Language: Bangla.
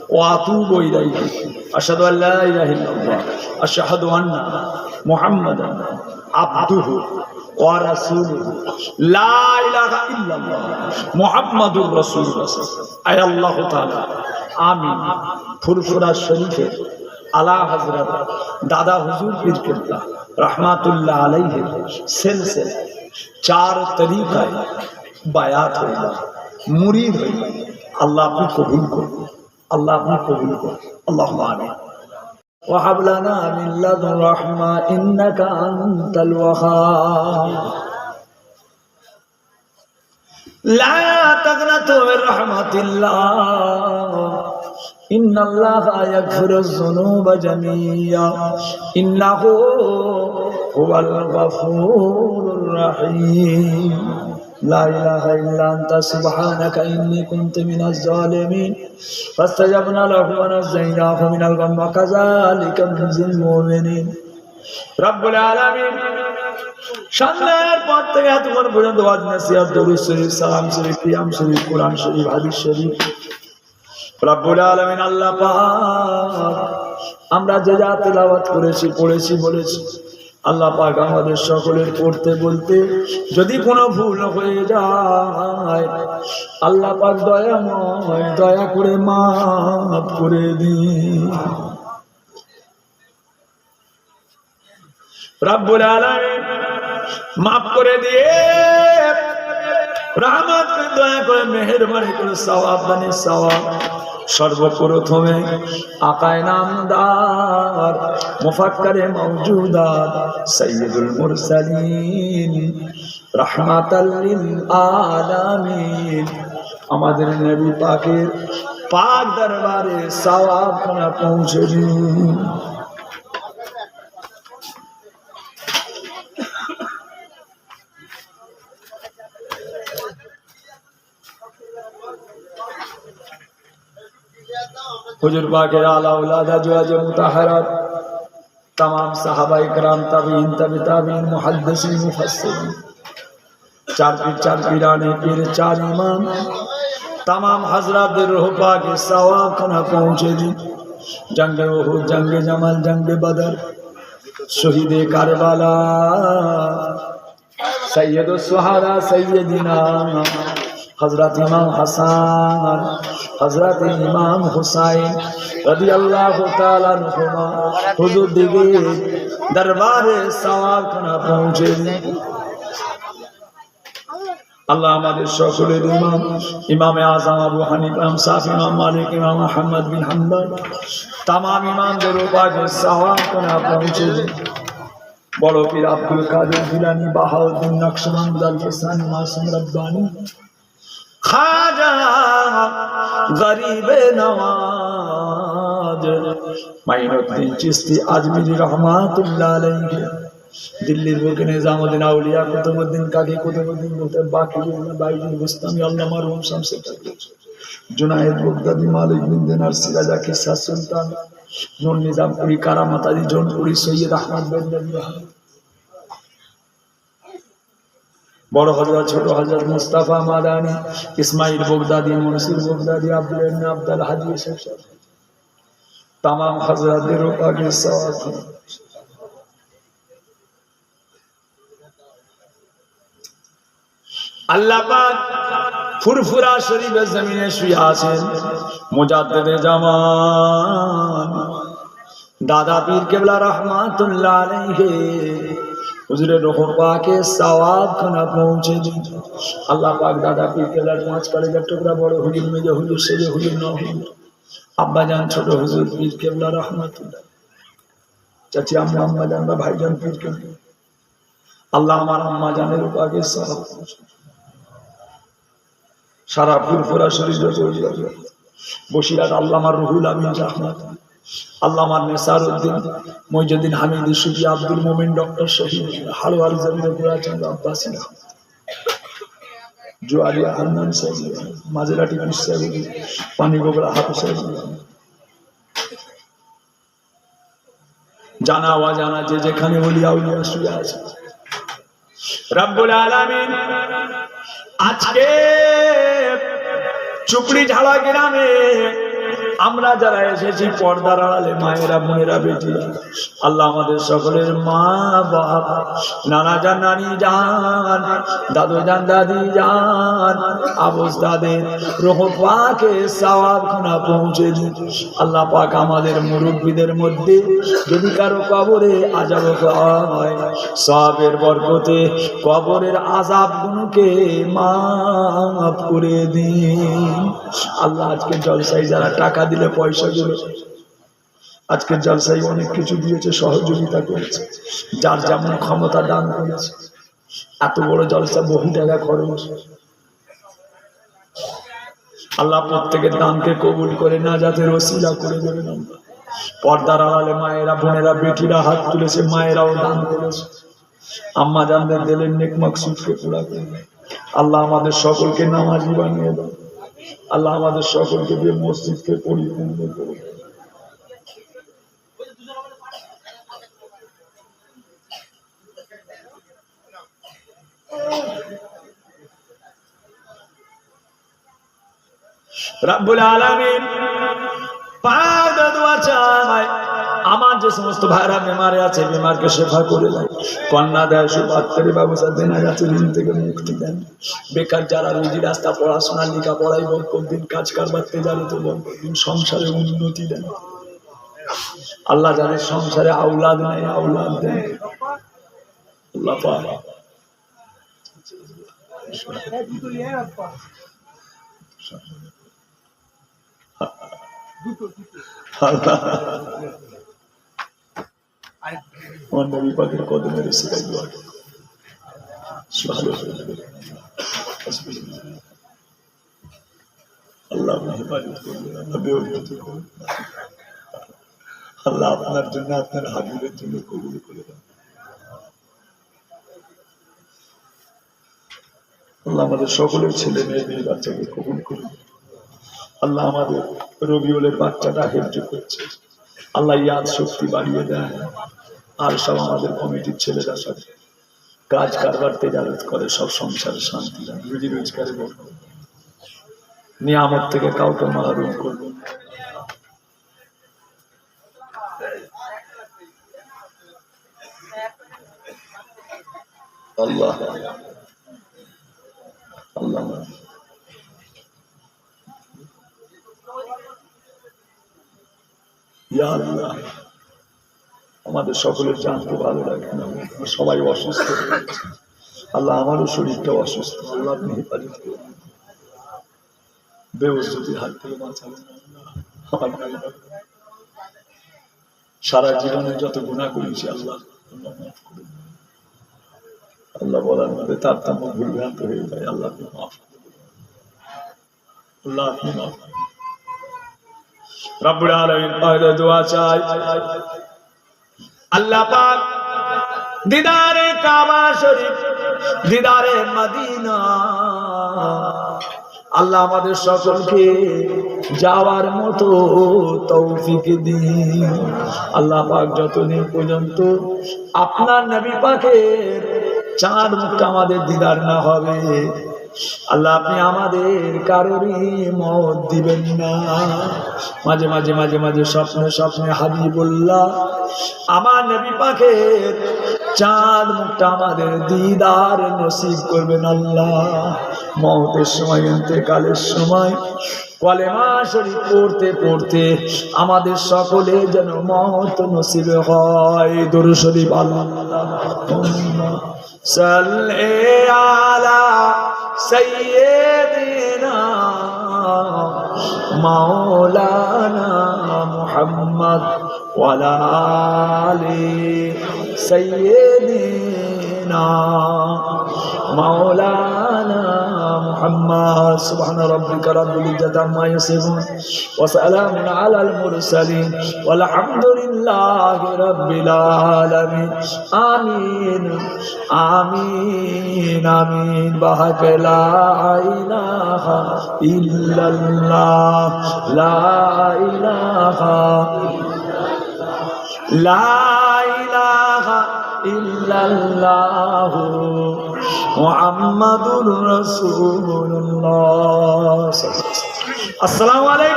وأتوب إليه أشهد أن لا إله إلا الله أشهد أن محمدا عبده ورسوله لا إله إلا الله محمد رسول الله أي الله تعالى آمين ফুরফুরা শরীফের আলা হযরত দাদা হুজুর পীর কিবলা रहमतुल्लाह अलैहि सिलसिले चार तरीकाয় বায়াত হইল মুরিদ হইল আল্লাহ আপনি কবুল করুন আল্লাহ আপনি কবুল করুন আল্লাহুম্মা আমিন وهب لنا من لدن رحمة إنك أنت الوهاب لا تقنطوا من رحمة الله إن الله يغفر الذنوب جميعا إنه هو الغفور الرحيم لا إله إلا أنت سبحانك إني كنت من الظالمين فاستجبنا له ونجيناه من الغم وكذلك نجزي المؤمنين رب العالمين শান্তির পর থেকে এতক্ষণ পর্যন্ত ওয়াজ নসিহত দরুদ শরীফ সালাম শরীফ কিয়াম শরীফ কোরআন শরীফ হাদিস শরীফ রব্বুল আলামিন আল্লাহ পাক আমরা যে যা তেলাওয়াত করেছি পড়েছি বলেছি আল্লাহ পাক আমাদের সকলের পড়তে বলতে যদি কোনো ভুল হয়ে যায় আল্লাহ পাক দয়াময় দয়া করে মাফ করে দিন রব্বুল আলামিন মাফ করে দিয়ে রহমত করে দয়া করে মেহেরবানি করে সওয়াব বানি সওয়াব সর্বপ্রথমে আকায়ে নামদার মুফাক্কারে মাওজুদাত সাইয়্যিদুল মুরসালিন রাহমাতাল লিল আলামিন আমাদের নবী পাকের পাক দরবারে সওয়াব খানা পৌঁছে দিন हुजूर पाके आला औलाद अज़वाज मुतहहरात तमाम सहाबा इकराम ताबीन तबी ताबीन मुहद्दिसीन मुफस्सिरीन चार पीराने पीर चार इमाम तमाम हजरात दे रूह पाके सवाब खाना पहुंचे दी जंग उहुद जंग जमल जंग बदर शहीद करबला सैयदुस शुहदा सैयदिना हजरत इमाम हसन हजरत इमाम हुसैन रदियल्लाहु ताला अन्हुमा हुजूर दिगे दरबारे सवाब खाना पहुंचे अल्लाह हमारे সকলের ইমাম ইমামে আযম আবু হানিফা ইমাম শাফি ইমাম মালিক ইমাম আহমদ বিন হাম্বল तमाम ইমামদের উপরে সওয়াব খানা পৌঁছে বড় পীর আব্দুল কাদের জিলানী বাহাউদ্দিন নকশবন্দ আল ফসানি মাসুম রব্বানী खाजा गरीब नवाज माइनुद्दीन चिश्ती आजमीरी रहमतुल्लाह अलैहि दिल्लीर बुके निजामुद्दीन आउलिया कुतुबुद्दीन काकी कुतुबुद्दीन मुफ्ती बाकी बाईदीन बुस्तामी अल्लाह मरहूम शमसे जुनायद बगदादी मालिक बिन दिनार सिराजा किस्सा सुल्तान नूर निजामपुरी करामत अली जौनपुरी सैयद अहमद बिन नबी बड़ हजरत छोटो हजरत मुस्तफा मादानी इस्माइल बगदादी मुनसिर बगदादी अब्दुल इब्न अब्दुल हाजी सब तमाम हजरत दिरों के सवाब अल्लाह पाक फुरफुरा शरीफ जमीने शुया आছেন मुजाद्दिद जमान दादा पीर किबला रहमतुल्लाह अलैहि हुजूरे रूह पाके सवाब खाना पहुंचे दी अल्लाह पाक दादा पीर के लड़ पांच कलेजा टुकड़ा बड़े हुजूर में जो हुजूर से जो हुजूर ना हुजूर अब्बा जान छोटो हुजूर पीर किबला रहमतुल्लाह चाची अम्मा अम्मा जान भाई जान पीर के अल्लाह हमारा अम्मा जाने रूह पाके सवाब सारा फुरफुरा शरीर जो बशीरात अल्लाह मार रूहुल अमीन रहमत अल्लामा नेसारुद्दीन मुइजुद्दीन हामिदी सुफी अब्दुल मोमिन डॉक्टर शहीद हालवाल जमीन पूरा चंद अब्बासी जुआरिया हरमान साहब माजराटी मुस्ताबी पानी गोबरा हाफिज साहब जाना वा जाना जे जेखाने ओलिया उलिया शुया আছে রব্বুল আলামিন আজকে চুপড়ি ঝাড়া গ্রামে আমরা যারা এসেছি পর্দার আড়ালে মায়েরা বোনেরা বেটিরা, আল্লাহ আমাদের সকলের মা বাপ, নানা যান নানি যান, দাদু যান দাদি যান, অবস্থাদের রূহ পাকে সওয়াব খানা পৌঁছে দিন। আল্লাহ পাক আমাদের মুরব্বীদের মধ্যে যদি কারো কবরে আযাব হয়, সওয়াবের বরকতে কবরের আযাব গুলোকে মাফ করে দিন। আল্লাহ আজকে জলসায় যারা টাকা দিলে পয়সা দিল, আজকে জলসায় অনেক কিছু দিয়েছে, সহযোগিতা করেছে, যার যেমন ক্ষমতা দান করেছে। এত বড় জলসা বহু টাকা খরচ। আল্লাহ প্রত্যেকের দানকে কবুল করে নাজাতের ওসিলা করে দেবেন। আমরা পর্দার আড়ালে মায়েরা বোনেরা বেটিরা হাত তুলেছে, মায়েরাও দান করেছে। আম্মা জানদের দিলেন নেক মাকসুদকে পুরা করবে। আল্লাহ আমাদের সকলকে নামাজি বানিয়ে দেন। আল্লাহ আমাদের সকলকে দিয়ে মসজিদকে পরিপূর্ণ করবে। রব্বুল আলামিন পাক দোয়া চাই, আমার যে সমস্ত ভাইরা বেমারে আছে, বেমারকে শেফা করে দেয়, কন্যা দেয়, সুপাত্রের ব্যবস্থা দেন, আছে ঋণ থেকে মুক্তি দেন। বেকার যারা রুজি রাস্তা পড়াশোনা লেখা পড়াই বরকত দিন, কাজ কারবারতে যাবে তো বরকত দিন, সংসারে উন্নতি দেন। আল্লাহ যাদের সংসারে আওলাদ নেই আওলাদ দেন। আল্লাহ পাক আমার নবী পাকের কদমের সিরাজ দোয়া আল্লাহ হেফাজত করবেন, আল্লাহ বেওয়াজতি করবেন। আল্লাহ আপনার জন্য আপনার হাবিবের জন্য কবুল করে দেন। আল্লাহ আমাদের সকলের ছেলে মেয়ে বাচ্চাকে কবুল করুন। আল্লাহ আমাদের রবিউলের বাচ্চাটা হেফজ করছে, আল্লাহ ইয়াদ শক্তি বাড়িয়ে দেন। আর সব আমাদের কমিটির ছেলেরা সব কাজ কারবার তেজারত করে, সব সংসারে শান্তি দেন, রুজি রোজগারে বরকত, নিয়ামত থেকে কাউকে মাহরুম করবেন। আল্লাহ আল্লাহ ইয়া আল্লাহ আমাদের সকলের জানতে ভালো লাগে না, সবাই অসুস্থ। আল্লাহ আমারও শরীরটা অসুস্থ, আল্লাহ আপনি হেফাজত করুন। বেওজ্জতির হাত থেকে বাঁচাবেন আমার নামে। সারা জীবনে যত গুনাহ করেছি আল্লাহ আল্লাহ মাফ করুন। আল্লাহ বলার মধ্যে তার তাম ভুলভ্রান্ত হয়ে যায়, আল্লাহ আপনি মাফ করুন। আল্লাহ আপনি মাফ করুন। রব্বুল আলামিন পাকে দোয়া চাই, আল্লাহ পাক দিদারে কাবা শরীফ, দিদারে মদিনা, আল্লাহ আমাদের সকলকে যাওয়ার মতো তৌফিক দিন। আল্লাহ পাক যতদিন পর্যন্ত আপনার নবী পাকের চাঁদ মুখটা আমাদের দিদার না হবে, আল্লাহ আপনি আমাদের কারোরই মত দিবেন না। মাঝে মাঝে মাঝে মাঝে স্বপ্নে স্বপ্নে হাবিবুল্লাহ আমার নবী পাকের চাঁদ মুখটা আমাদের দিদার নসিব করবেন। আল্লাহ মওতের সময়, ইন্তেকালের সময় কলেমা শরীফ পড়তে পড়তে আমাদের সকলে যেন মওত নসিব হয়। দরুদ শরীফ আল্লাহুম্মা সাল্লি আলা সাইয়্যিদিনা মাওলানা মুহাম্মদ ওয়া আলা আলি সাইয়্যিদিনা মাওলানা মুহাম্মদ। সুবহান রাব্বিকা রাব্বিল ইজ্জাতি আম্মা ইয়াসিফুন ওয়া সালামুন আলাল মুরসালিন ওয়াল হামদুলিল্লাহি রাব্বিল আলামিন। আমিন আমিন আমিন। বাহাক লা ইলাহা ইল্লাল্লাহ, লা ইলাহা লা ইলাহা ইল্লাল্লাহু মুহাম্মাদুর রাসূলুল্লাহ। আসসালামু আলাইকুম।